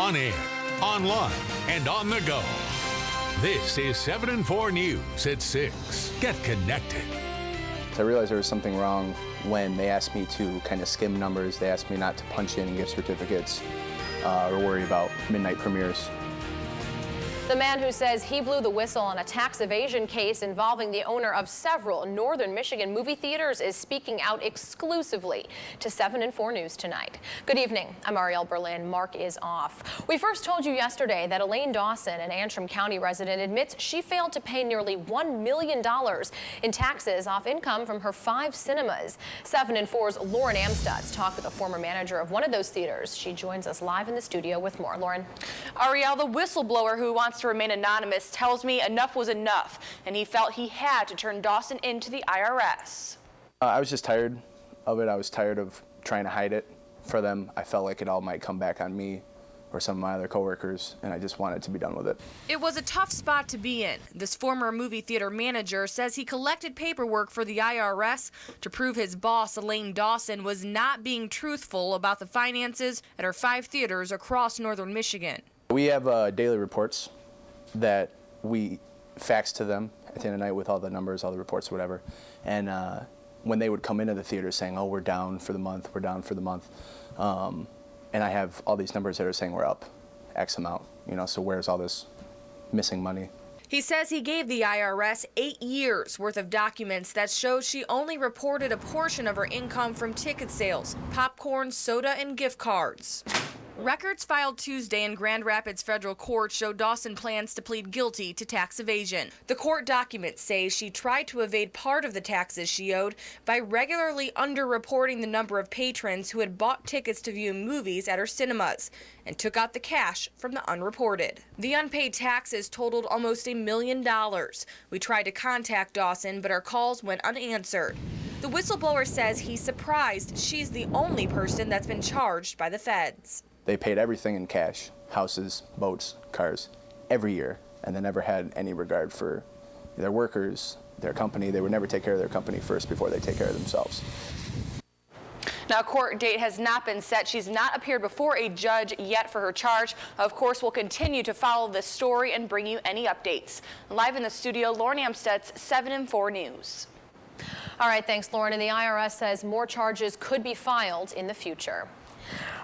on air, online, and on the go. This is 7 and 4 News at 6. Get connected. I realized there was something wrong when they asked me to kind of skim numbers. They asked me not to punch in gift certificates or worry about midnight premieres. The man who says he blew the whistle on a tax evasion case involving the owner of several northern Michigan movie theaters is speaking out exclusively to 7 and 4 News tonight. Good evening. I'm Ariel Berlin. Mark is off. We first told you yesterday that Elaine Dawson, an Antrim County resident, admits she failed to pay nearly $1 million in taxes off income from her 5 cinemas. 7 and 4's Lauren Amstutz talked with a former manager of one of those theaters. She joins us live in the studio with more. Lauren. Ariel, the whistleblower who wants to remain anonymous tells me enough was enough, and he felt he had to turn Dawson into the IRS. I was just tired of it. I was tired of trying to hide it for them. I felt like it all might come back on me or some of my other coworkers, and I just wanted to be done with it. It was a tough spot to be in. This former movie theater manager says he collected paperwork for the IRS to prove his boss, Elaine Dawson, was not being truthful about the finances at her 5 theaters across northern Michigan. We have daily reports that we fax to them at the end of the night with all the numbers, all the reports, whatever. And when they would come into the theater saying, oh, we're down for the month, we're down for the month. And I have all these numbers that are saying we're up X amount, so where's all this missing money? He says he gave the IRS 8 years worth of documents that show she only reported a portion of her income from ticket sales, popcorn, soda, and gift cards. Records filed Tuesday in Grand Rapids Federal Court show Dawson plans to plead guilty to tax evasion. The court documents say she tried to evade part of the taxes she owed by regularly underreporting the number of patrons who had bought tickets to view movies at her cinemas and took out the cash from the unreported. The unpaid taxes totaled almost $1 million. We tried to contact Dawson, but our calls went unanswered. The whistleblower says he's surprised she's the only person that's been charged by the feds. They paid everything in cash, houses, boats, cars, every year, and they never had any regard for their workers, their company. They would never take care of their company first before they take care of themselves. Now, a court date has not been set. She's not appeared before a judge yet for her charge. Of course, we'll continue to follow this story and bring you any updates. Live in the studio, Lauren Amstutz, 7 and 4 News. All right, thanks, Lauren. And the IRS says more charges could be filed in the future.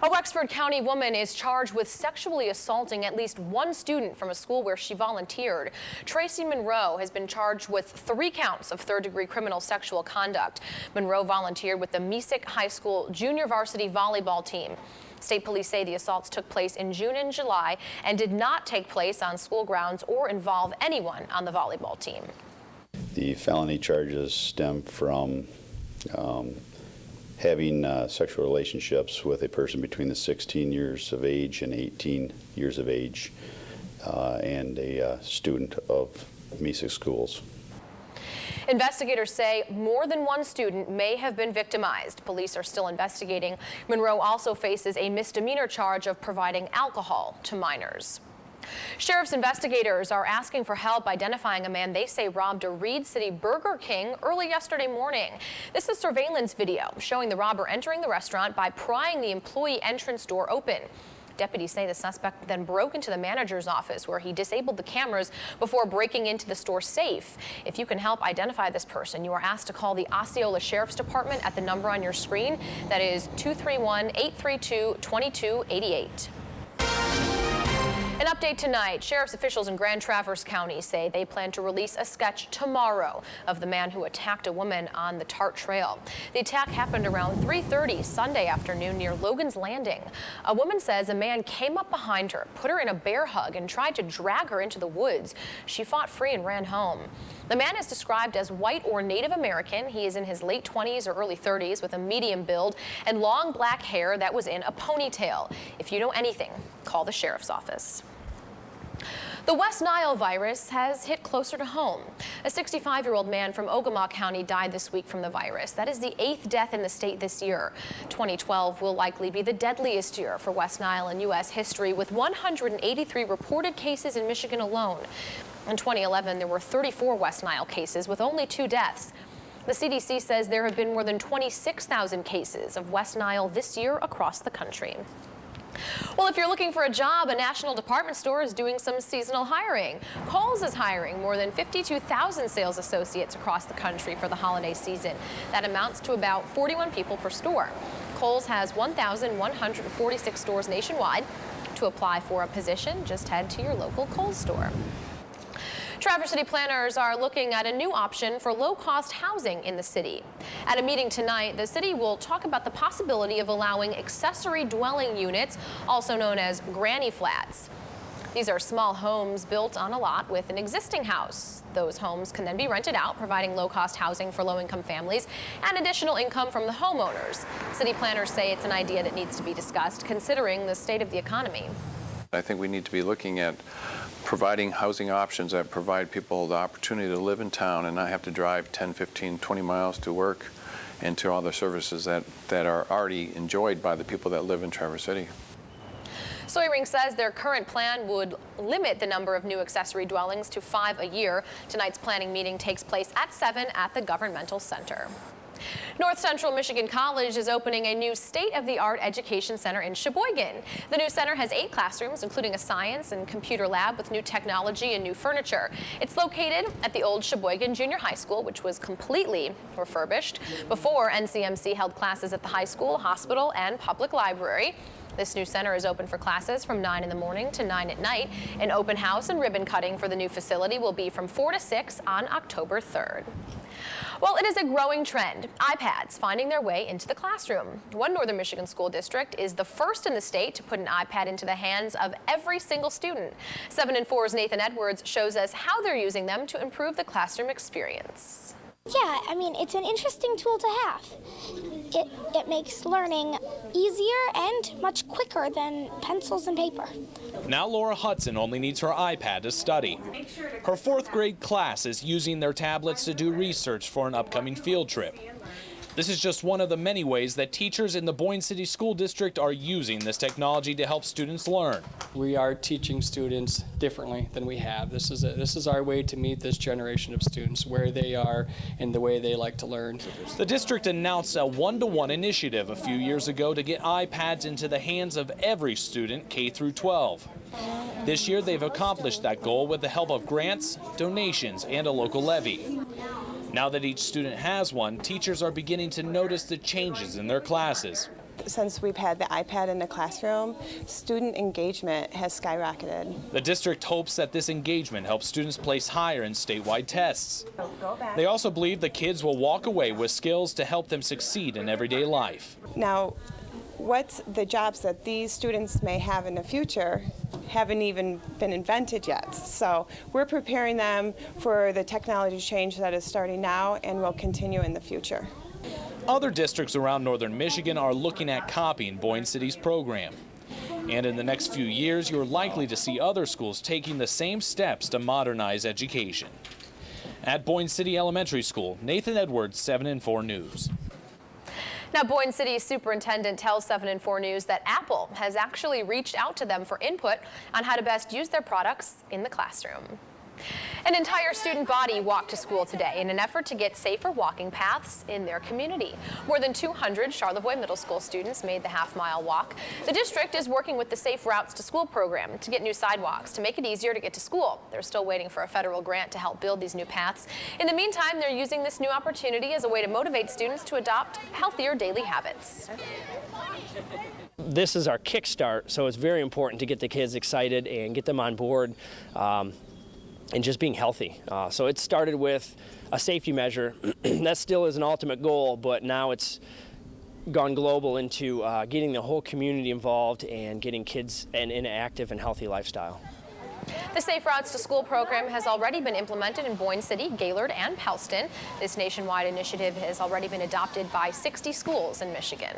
A Wexford County woman is charged with sexually assaulting at least one student from a school where she volunteered. Tracy Monroe has been charged with 3 counts of third-degree criminal sexual conduct. Monroe volunteered with the Mesick High School junior varsity volleyball team. State police say the assaults took place in June and July and did not take place on school grounds or involve anyone on the volleyball team. The felony charges stem from having sexual relationships with a person between the 16 years of age and 18 years of age and a student of Mesick schools. Investigators say more than one student may have been victimized. Police are still investigating. Monroe also faces a misdemeanor charge of providing alcohol to minors. Sheriff's investigators are asking for help identifying a man they say robbed a Reed City Burger King early yesterday morning. This is surveillance video showing the robber entering the restaurant by prying the employee entrance door open. Deputies say the suspect then broke into the manager's office where he disabled the cameras before breaking into the store safe. If you can help identify this person, you are asked to call the Osceola Sheriff's Department at the number on your screen. That is 231-832-2288. An update tonight. Sheriff's officials in Grand Traverse County say they plan to release a sketch tomorrow of the man who attacked a woman on the Tart Trail. The attack happened around 3:30 Sunday afternoon near Logan's Landing. A woman says a man came up behind her, put her in a bear hug, and tried to drag her into the woods. She fought free and ran home. The man is described as white or Native American. He is in his late 20s or early 30s with a medium build and long black hair that was in a ponytail. If you know anything, call the sheriff's office. The West Nile virus has hit closer to home. A 65-year-old man from Ogama County died this week from the virus. That is the 8th death in the state this year. 2012 will likely be the deadliest year for West Nile in U.S. history, with 183 reported cases in Michigan alone. In 2011, there were 34 West Nile cases with only 2 deaths. The CDC says there have been more than 26,000 cases of West Nile this year across the country. Well, if you're looking for a job, a national department store is doing some seasonal hiring. Kohl's is hiring more than 52,000 sales associates across the country for the holiday season. That amounts to about 41 people per store. Kohl's has 1,146 stores nationwide. To apply for a position, just head to your local Kohl's store. Traverse City planners are looking at a new option for low-cost housing in the city. At a meeting tonight, the city will talk about the possibility of allowing accessory dwelling units, also known as granny flats. These are small homes built on a lot with an existing house. Those homes can then be rented out, providing low-cost housing for low-income families and additional income from the homeowners. City planners say it's an idea that needs to be discussed, considering the state of the economy. I think we need to be looking at providing housing options that provide people the opportunity to live in town and not have to drive 10, 15, 20 miles to work and to all the services that are already enjoyed by the people that live in Traverse City. Soyring says their current plan would limit the number of new accessory dwellings to 5 a year. Tonight's planning meeting takes place at 7 at the Governmental Center. North Central Michigan College is opening a new state-of-the-art education center in Sheboygan. The new center has 8 classrooms, including a science and computer lab with new technology and new furniture. It's located at the old Sheboygan Junior High School, which was completely refurbished. Before, NCMC held classes at the high school, hospital, and public library. This new center is open for classes from 9 in the morning to 9 at night. An open house and ribbon cutting for the new facility will be from 4 to 6 on October 3rd. Well, it is a growing trend, iPads finding their way into the classroom. One Northern Michigan school district is the first in the state to put an iPad into the hands of every single student. 7 and 4's Nathan Edwards shows us how they're using them to improve the classroom experience. Yeah, I mean, it's an interesting tool to have. It makes learning easier and much quicker than pencils and paper. Now Laura Hudson only needs her iPad to study. Her 4th grade class is using their tablets to do research for an upcoming field trip. This is just one of the many ways that teachers in the Boyne City School District are using this technology to help students learn. We are teaching students differently than we have. This is our way to meet this generation of students where they are and the way they like to learn. The district announced a one-to-one initiative a few years ago to get iPads into the hands of every student K through 12. This year they've accomplished that goal with the help of grants, donations, and a local levy. Now that each student has one, teachers are beginning to notice the changes in their classes. Since we've had the iPad in the classroom, student engagement has skyrocketed. The district hopes that this engagement helps students place higher in statewide tests. They also believe the kids will walk away with skills to help them succeed in everyday life. Now, what's the jobs that these students may have in the future haven't even been invented yet. So we're preparing them for the technology change that is starting now and will continue in the future. Other districts around northern Michigan are looking at copying Boyne City's program. And in the next few years, you're likely to see other schools taking the same steps to modernize education. At Boyne City Elementary School, Nathan Edwards, 7 and 4 News. Now, Boyne City's superintendent tells 7 and 4 News that Apple has actually reached out to them for input on how to best use their products in the classroom. An entire student body walked to school today in an effort to get safer walking paths in their community. More than 200 Charlevoix Middle School students made the half-mile walk. The district is working with the Safe Routes to School program to get new sidewalks to make it easier to get to school. They're still waiting for a federal grant to help build these new paths. In the meantime, they're using this new opportunity as a way to motivate students to adopt healthier daily habits. This is our kickstart, so it's very important to get the kids excited and get them on board. And just being healthy. So it started with a safety measure. That still is an ultimate goal, but now it's gone global into getting the whole community involved and getting kids in an active and healthy lifestyle. The Safe Routes to School program has already been implemented in Boyne City, Gaylord, and Pellston. This nationwide initiative has already been adopted by 60 schools in Michigan.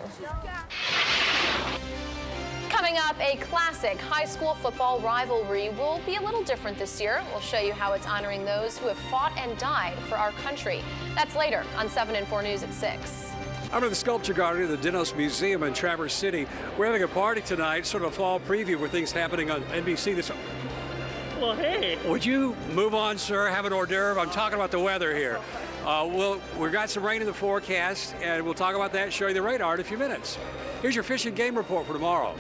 Coming up, a classic high school football rivalry will be a little different this year. We'll show you how it's honoring those who have fought and died for our country. That's later on 7 and 4 News at 6. I'm in the Sculpture Garden of the Dennos Museum in Traverse City. We're having a party tite, sort of a fall preview with things happening on NBC this. Well, hey. Would you move on, sir? Have an hors d'oeuvre. I'm talking about the weather here. We've got some rain in the forecast, and we'll talk about that and show you the radar in a few minutes. Here's your Fish and Game report for tomorrow.